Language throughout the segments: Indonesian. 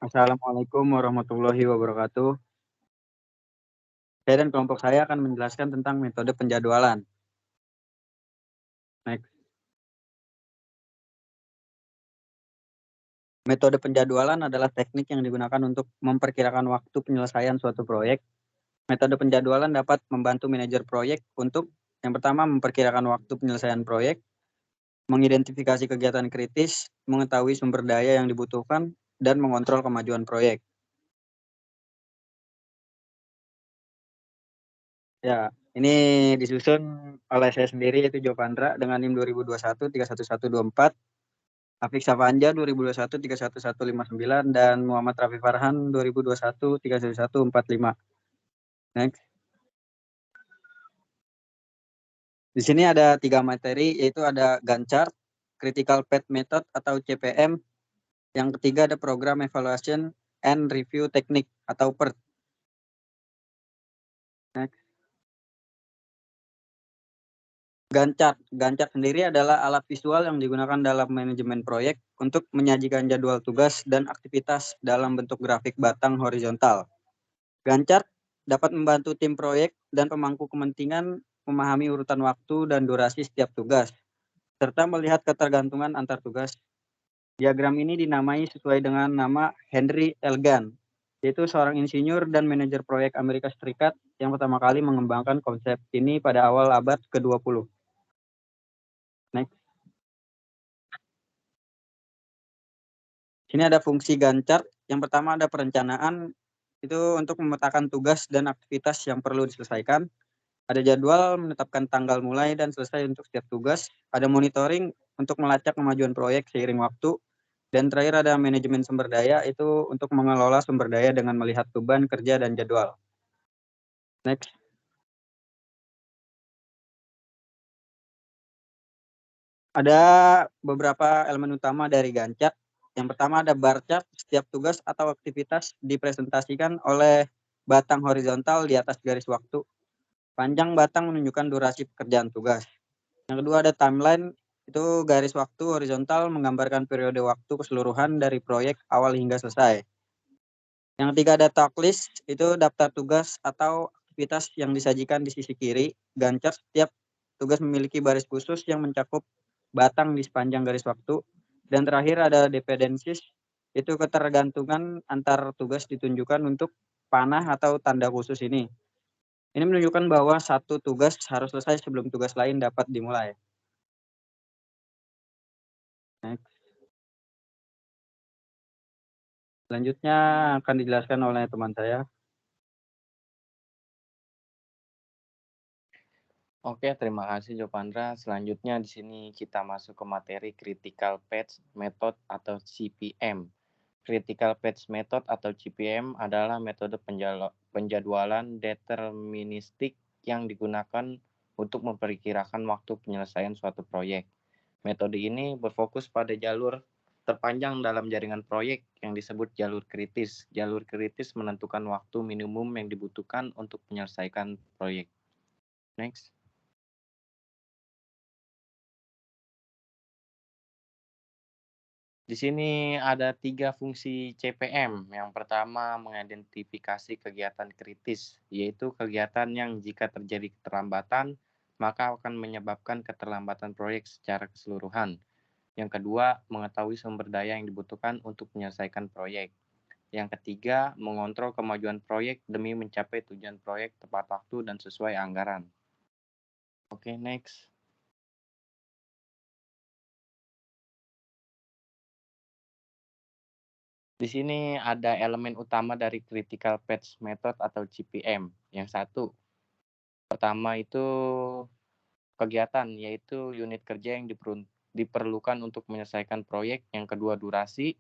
Assalamualaikum warahmatullahi wabarakatuh. Saya dan kelompok saya akan menjelaskan tentang metode penjadwalan. Next. Metode penjadwalan adalah teknik yang digunakan untuk memperkirakan waktu penyelesaian suatu proyek. Metode penjadwalan dapat membantu manajer proyek untuk yang pertama memperkirakan waktu penyelesaian proyek, mengidentifikasi kegiatan kritis, mengetahui sumber daya yang dibutuhkan, dan mengontrol kemajuan proyek. Ya, ini disusun oleh saya sendiri yaitu Jovandra dengan NIM 2021 31124. Afik Safanja 2021 31159 dan Muhammad Rafi Farhan 2021 31145. Next. Di sini ada 3 materi yaitu ada Gantt chart, Critical Path Method atau CPM. Yang ketiga ada Program Evaluation and Review Technique atau PERT. Next. Gantt chart sendiri adalah alat visual yang digunakan dalam manajemen proyek untuk menyajikan jadwal tugas dan aktivitas dalam bentuk grafik batang horizontal. Gantt chart dapat membantu tim proyek dan pemangku kepentingan memahami urutan waktu dan durasi setiap tugas, serta melihat ketergantungan antar tugas. Diagram ini dinamai sesuai dengan nama Henry L. Gantt, yaitu seorang insinyur dan manajer proyek Amerika Serikat yang pertama kali mengembangkan konsep ini pada awal abad ke-20. Next. Sini ada fungsi Gantt chart. Yang pertama ada perencanaan, itu untuk memetakan tugas dan aktivitas yang perlu diselesaikan. Ada jadwal menetapkan tanggal mulai dan selesai untuk setiap tugas. Ada monitoring untuk melacak kemajuan proyek seiring waktu. Dan terakhir ada manajemen sumber daya, itu untuk mengelola sumber daya dengan melihat beban kerja dan jadwal. Next. Ada beberapa elemen utama dari Gantt chart. Yang pertama ada bar chart. Setiap tugas atau aktivitas dipresentasikan oleh batang horizontal di atas garis waktu. Panjang batang menunjukkan durasi pekerjaan tugas. Yang kedua ada timeline, itu garis waktu horizontal menggambarkan periode waktu keseluruhan dari proyek awal hingga selesai. Yang ketiga ada task list, itu daftar tugas atau aktivitas yang disajikan di sisi kiri. Gantt chart setiap tugas memiliki baris khusus yang mencakup batang di sepanjang garis waktu. Dan terakhir ada dependencies, itu ketergantungan antar tugas ditunjukkan untuk panah atau tanda khusus ini. Ini menunjukkan bahwa satu tugas harus selesai sebelum tugas lain dapat dimulai. Next. Selanjutnya akan dijelaskan oleh teman saya. Oke, terima kasih Jopandra. Selanjutnya di sini kita masuk ke materi Critical Path Method atau CPM. Critical Path Method atau CPM adalah metode penjadwalan deterministik yang digunakan untuk memperkirakan waktu penyelesaian suatu proyek. Metode ini berfokus pada jalur terpanjang dalam jaringan proyek yang disebut jalur kritis. Jalur kritis menentukan waktu minimum yang dibutuhkan untuk menyelesaikan proyek. Next. Di sini ada 3 fungsi CPM. Yang pertama, mengidentifikasi kegiatan kritis, yaitu kegiatan yang jika terjadi keterlambatan, maka akan menyebabkan keterlambatan proyek secara keseluruhan. Yang kedua, mengetahui sumber daya yang dibutuhkan untuk menyelesaikan proyek. Yang ketiga, mengontrol kemajuan proyek demi mencapai tujuan proyek tepat waktu dan sesuai anggaran. Oke, next. Di sini ada elemen utama dari Critical Path Method atau CPM. Yang satu, pertama itu kegiatan, yaitu unit kerja yang diperlukan untuk menyelesaikan proyek. Yang kedua, durasi,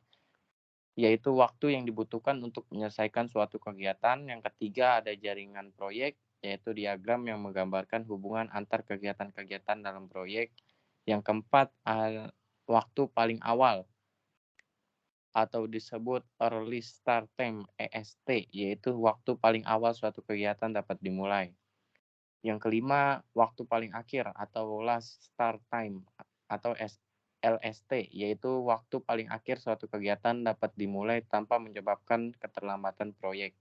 yaitu waktu yang dibutuhkan untuk menyelesaikan suatu kegiatan. Yang ketiga, ada jaringan proyek, yaitu diagram yang menggambarkan hubungan antar kegiatan-kegiatan dalam proyek. Yang keempat, waktu paling awal, atau disebut early start time (EST), yaitu waktu paling awal suatu kegiatan dapat dimulai. Yang kelima, waktu paling akhir atau last start time atau LST, yaitu waktu paling akhir suatu kegiatan dapat dimulai tanpa menyebabkan keterlambatan proyek.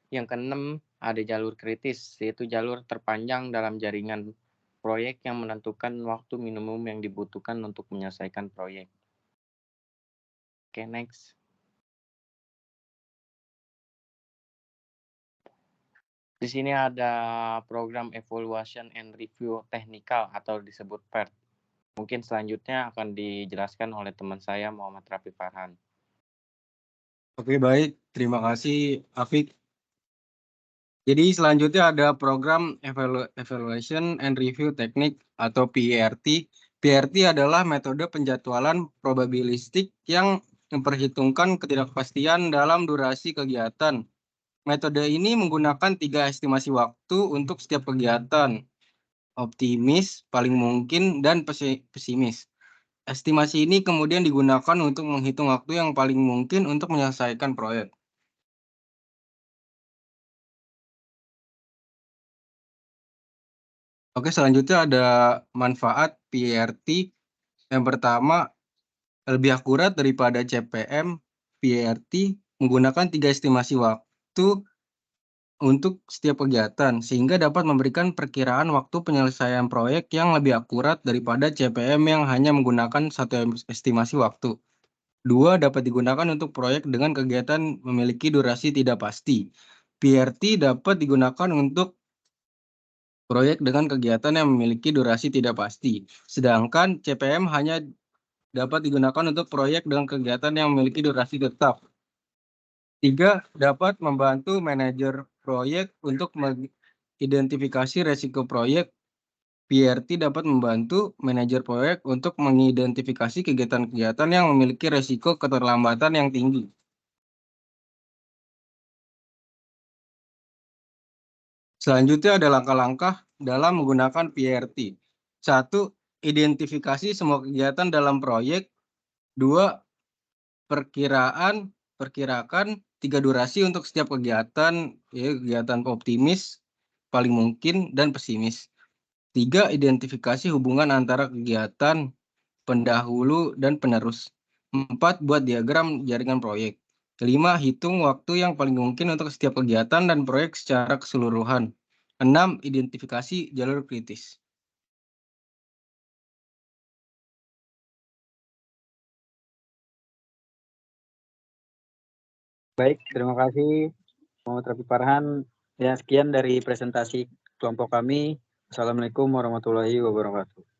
Yang keenam, ada jalur kritis, yaitu jalur terpanjang dalam jaringan proyek yang menentukan waktu minimum yang dibutuhkan untuk menyelesaikan proyek. Oke, next. Di sini ada program Evaluation and Review Technical atau disebut PERT. Mungkin selanjutnya akan dijelaskan oleh teman saya Muhammad Rafi Farhan. Oke, baik. Terima kasih, Afik. Jadi selanjutnya ada program Evaluation and Review Technique atau PERT. PERT adalah metode penjadwalan probabilistik yang memperhitungkan ketidakpastian dalam durasi kegiatan. Metode ini menggunakan 3 estimasi waktu untuk setiap kegiatan, optimis, paling mungkin, dan pesimis. Estimasi ini kemudian digunakan untuk menghitung waktu yang paling mungkin untuk menyelesaikan proyek. Oke, selanjutnya ada manfaat PERT. Yang pertama, lebih akurat daripada CPM. PERT menggunakan 3 estimasi waktu untuk setiap kegiatan, sehingga dapat memberikan perkiraan waktu penyelesaian proyek yang lebih akurat daripada CPM yang hanya menggunakan 1 estimasi waktu. 2, dapat digunakan untuk proyek dengan kegiatan memiliki durasi tidak pasti. PERT dapat digunakan untuk proyek dengan kegiatan yang memiliki durasi tidak pasti, sedangkan CPM hanya dapat digunakan untuk proyek dengan kegiatan yang memiliki durasi tetap. 3, dapat membantu manajer proyek untuk mengidentifikasi resiko proyek. PERT dapat membantu manajer proyek untuk mengidentifikasi kegiatan-kegiatan yang memiliki resiko keterlambatan yang tinggi. Selanjutnya ada langkah-langkah dalam menggunakan PERT. 1, identifikasi semua kegiatan dalam proyek. 2, perkirakan 3 durasi untuk setiap kegiatan, kegiatan optimis, paling mungkin, dan pesimis. 3, identifikasi hubungan antara kegiatan, pendahulu, dan penerus. 4, buat diagram jaringan proyek. 5, hitung waktu yang paling mungkin untuk setiap kegiatan dan proyek secara keseluruhan. 6, identifikasi jalur kritis. Baik, terima kasih Muhammad Rafi Farhan. Ya, sekian dari presentasi kelompok kami. Assalamualaikum warahmatullahi wabarakatuh.